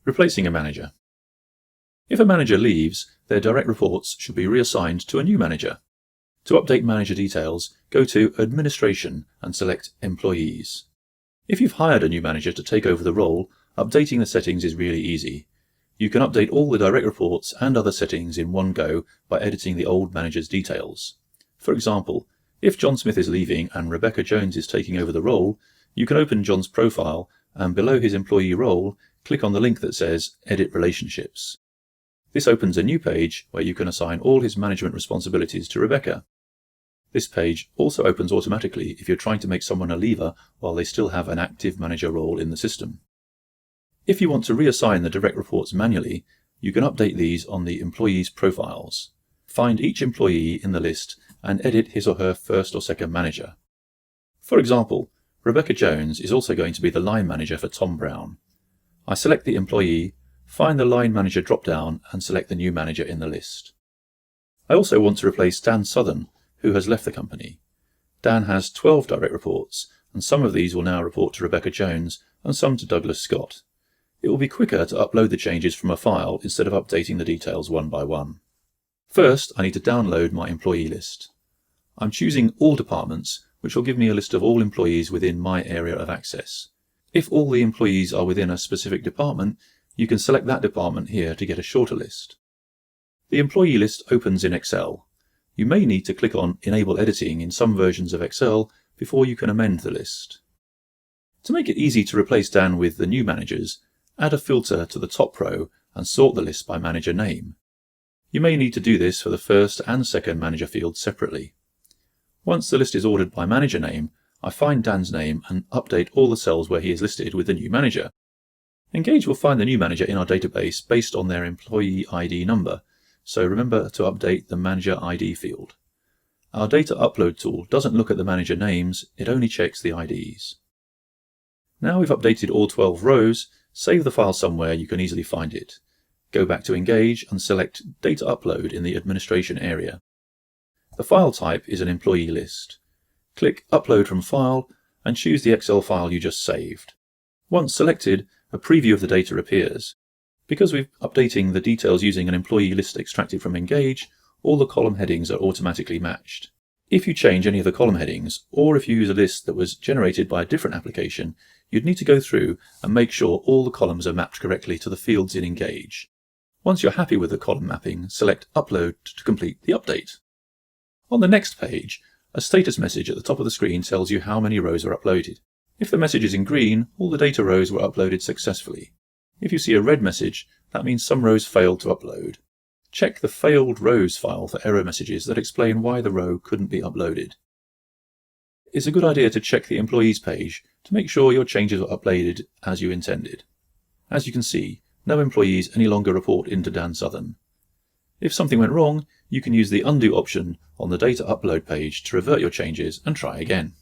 Replacing a manager. If a manager leaves, their direct reports should be reassigned to a new manager. To update manager details, go to Administration and select Employees. If you've hired a new manager to take over the role, updating the settings is really easy. You can update all the direct reports and other settings in one go by editing the old manager's details. For example, if John Smith is leaving and Rebecca Jones is taking over the role, you can open John's profile and below his employee role, click on the link that says Edit Relationships. This opens a new page where you can assign all his management responsibilities to Rebecca. This page also opens automatically if you're trying to make someone a leaver while they still have an active manager role in the system. If you want to reassign the direct reports manually, you can update these on the employees' profiles. Find each employee in the list and edit his or her first or second manager. For example, Rebecca Jones is also going to be the line manager for Tom Brown. I select the employee, find the line manager drop-down and select the new manager in the list. I also want to replace Dan Southern, who has left the company. Dan has 12 direct reports, and some of these will now report to Rebecca Jones and some to Douglas Scott. It will be quicker to upload the changes from a file instead of updating the details one by one. First, I need to download my employee list. I'm choosing All Departments, which will give me a list of all employees within my area of access. If all the employees are within a specific department, you can select that department here to get a shorter list. The employee list opens in Excel. You may need to click on Enable Editing in some versions of Excel before you can amend the list. To make it easy to replace Dan with the new managers, add a filter to the top row and sort the list by manager name. You may need to do this for the first and second manager fields separately. Once the list is ordered by manager name, I find Dan's name and update all the cells where he is listed with the new manager. Engage will find the new manager in our database based on their employee ID number, so remember to update the manager ID field. Our data upload tool doesn't look at the manager names, it only checks the IDs. Now we've updated all 12 rows, save the file somewhere you can easily find it. Go back to Engage and select Data Upload in the Administration area. The file type is an employee list. Click Upload from File and choose the Excel file you just saved. Once selected, a preview of the data appears. Because we're updating the details using an employee list extracted from Engage, all the column headings are automatically matched. If you change any of the column headings, or if you use a list that was generated by a different application, you'd need to go through and make sure all the columns are mapped correctly to the fields in Engage. Once you're happy with the column mapping, select Upload to complete the update. On the next page, a status message at the top of the screen tells you how many rows are uploaded. If the message is in green, all the data rows were uploaded successfully. If you see a red message, that means some rows failed to upload. Check the Failed Rows file for error messages that explain why the row couldn't be uploaded. It's a good idea to check the Employees page to make sure your changes are uploaded as you intended. As you can see, no employees any longer report into Dan Southern. If something went wrong, you can use the Undo option on the Data Upload page to revert your changes and try again.